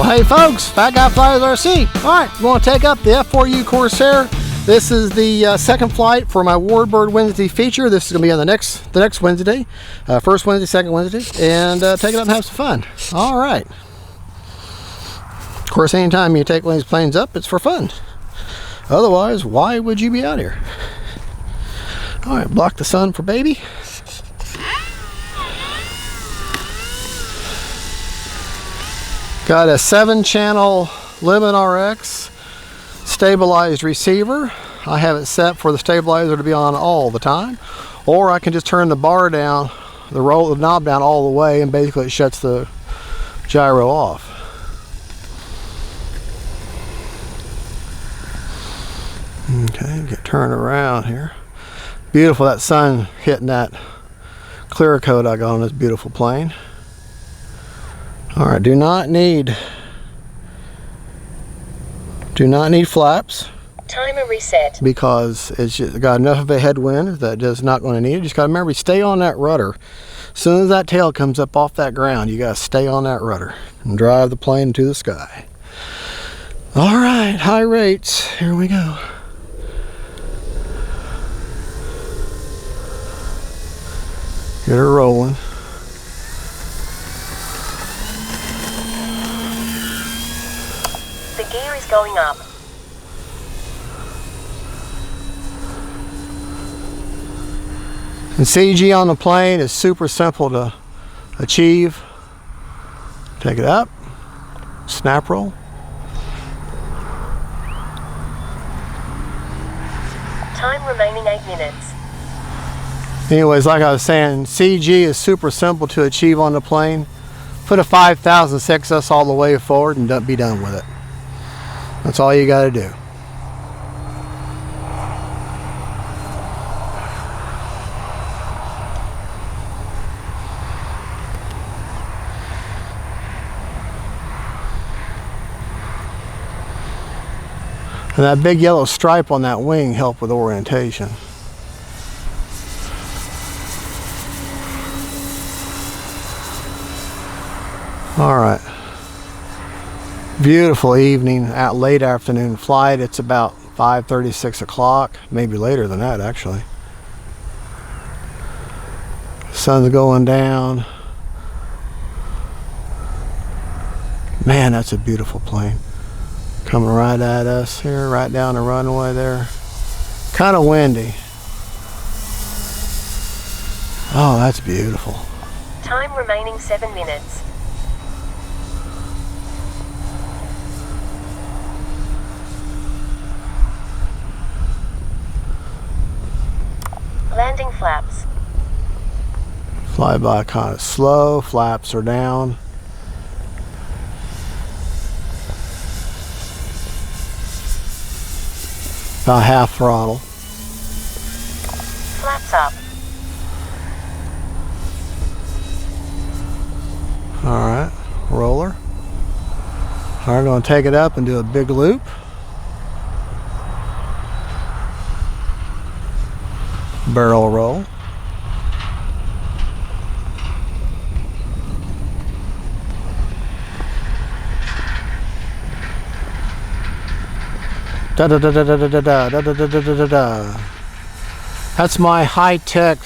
Hey folks, Fat Guy Flies RC. Alright, we want to take up the F4U Corsair. This is the second flight for my WARBIRD Wednesday feature. This is going to be on the next Wednesday. First Wednesday, second Wednesday. And take it up and have some fun. Alright. Of course, anytime you take one of these planes up, it's for fun. Otherwise, why would you be out here? Alright, block the sun for baby. Got a 7-channel Lemon RX stabilized receiver. I have it set for the stabilizer to be on all the time, or I can just turn the bar down, the knob down all the way, and basically it shuts the gyro off. Okay, get turned around here. Beautiful, that sun hitting that clear coat I got on this beautiful plane. Alright, do not need flaps. Timer reset. Because it's just got enough of a headwind that it's not going to need it. Just got to remember, stay on that rudder. As soon as that tail comes up off that ground, you got to stay on that rudder and drive the plane to the sky. Alright, high rates. Here we go. Get her rolling. The gear is going up. And CG on the plane is super simple to achieve. Take it up, snap roll. Time remaining 8 minutes. Anyways, like I was saying, CG is super simple to achieve on the plane. Put a 5,000 6S all the way forward and be done with it. That's all you got to do. And that big yellow stripe on that wing helped with orientation. All right. Beautiful evening, late afternoon flight. It's about 5:30, 6 o'clock, maybe later than that actually. Sun's going down. Man, that's a beautiful plane. Coming right at us here, right down the runway there. Kind of windy. Oh, that's beautiful. Time remaining 7 minutes. Landing flaps. Flyby kind of slow, flaps are down. About half throttle. Flaps up. Alright, roller. Alright, going to take it up and do a big loop. Barrel roll. Da da da da da da da da da da da da da. That's my high-tech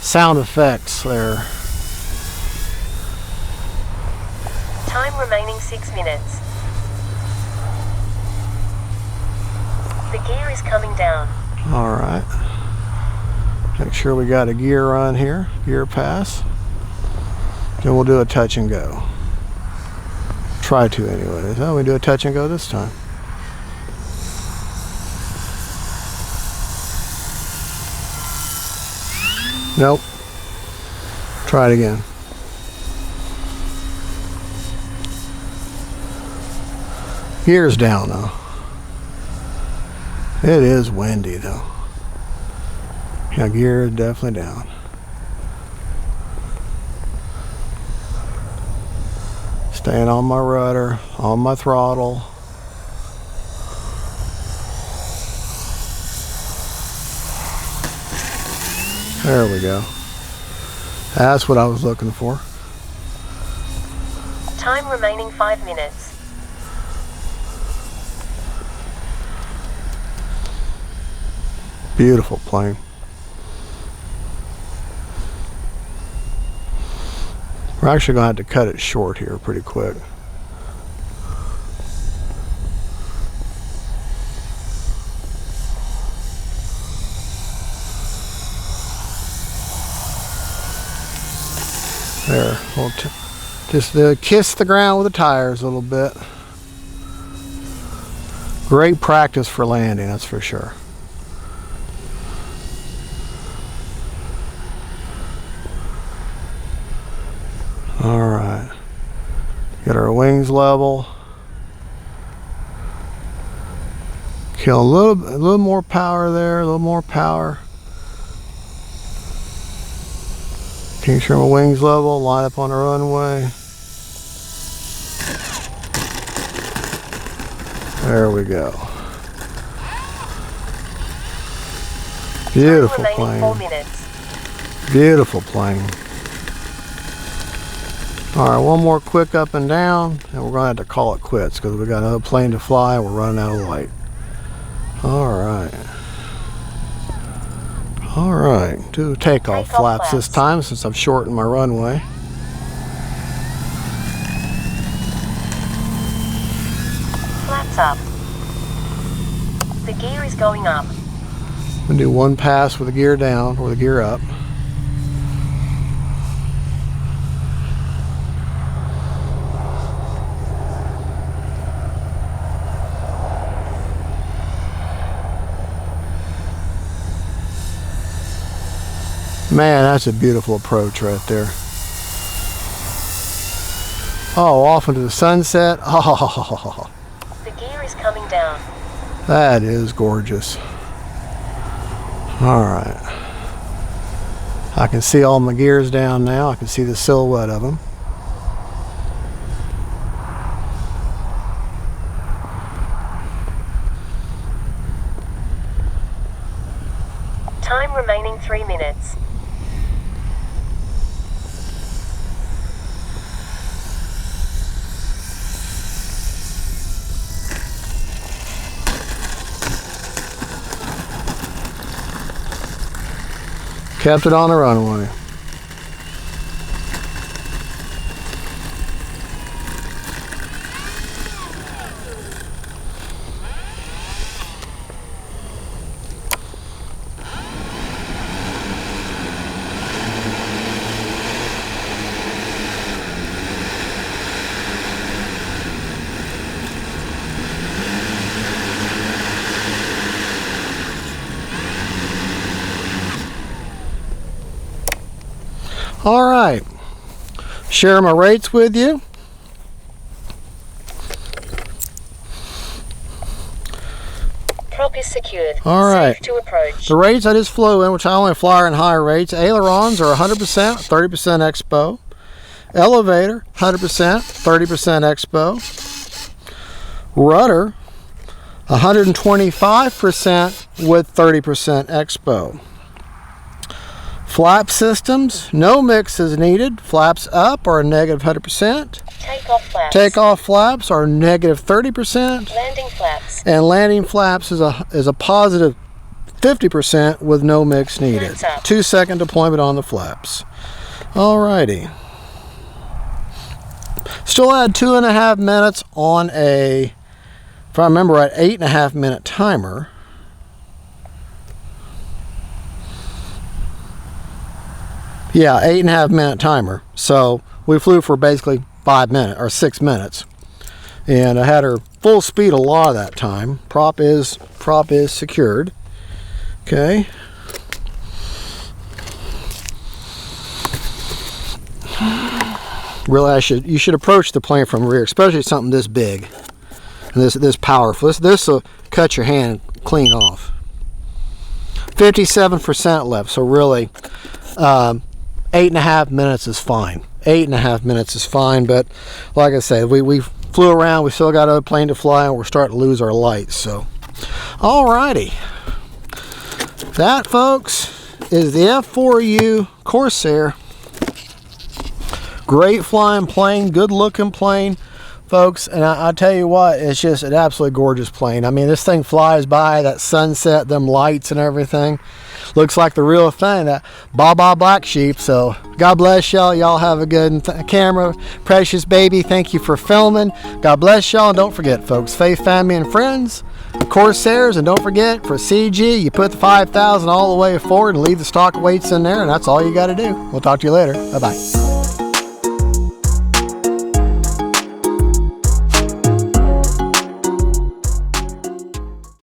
sound effects there. Time remaining 6 minutes. The gear is coming down. All right. Make sure we got a gear run here, gear pass. Then we'll do a touch and go. Try to anyways. Oh, we do a touch and go this time. Nope. Try it again. Gear's down though. It is windy though. Yeah, gear is definitely down. Staying on my rudder, on my throttle. There we go. That's what I was looking for. Time remaining 5 minutes. Beautiful plane. We're actually going to have to cut it short here pretty quick. There, we'll just kiss the ground with the tires a little bit. Great practice for landing, that's for sure. All right, get our wings level. Kill a little more power there, a little more power. Making sure my wings level, line up on the runway. There we go. Beautiful plane. 4 minutes. Beautiful plane. All right, one more quick up and down, and we're gonna have to call it quits because we got another plane to fly and we're running out of light. All right. All right, do takeoff flaps this time since I've shortened my runway. Flaps up. The gear is going up. I'm gonna do one pass with the gear down or the gear up. Man, that's a beautiful approach right there. Oh, off into the sunset. Oh, The gear is coming down. that is gorgeous. All right. I can see all my gears down now. I can see the silhouette of them. Time remaining 3 minutes. Kept it on the runway. All right, share my rates with you. Prop is secured. All right. Safe to approach. The rates I just flew in, which I only fly in higher rates. Ailerons are 100%, 30% expo. Elevator, 100%, 30% expo. Rudder, 125% with 30% expo. Flap systems, no mix is needed. Flaps up are a negative 100%. Takeoff flaps. Takeoff flaps are negative 30%. Landing flaps. And landing flaps is a positive 50% with no mix needed. Flaps up. 2-second deployment on the flaps. Alrighty. Still had 2.5 minutes on a, if I remember right, 8.5 minute timer. Yeah, 8.5 minute timer. So we flew for basically 5 minutes or 6 minutes, and I had her full speed a lot of that time. Prop is secured. Okay. Really, you should approach the plane from rear, especially something this big and this powerful. This will cut your hand clean off. 57% left, so really. 8.5 minutes is fine. 8.5 minutes is fine, but like I said, we flew around, we still got another plane to fly, and we're starting to lose our lights. So, alrighty. That, folks, is the F4U Corsair. Great flying plane, good looking plane, folks. And I tell you what, it's just an absolutely gorgeous plane. I mean, this thing flies by, that sunset, them lights and everything. Looks like the real thing, that Baba Black Sheep. So God bless y'all. Y'all have a good camera. Precious baby, thank you for filming. God bless y'all. And don't forget, folks, faith, family, and friends, Corsairs. And don't forget, for CG, you put the 5,000 all the way forward and leave the stock weights in there, and that's all you got to do. We'll talk to you later. Bye-bye.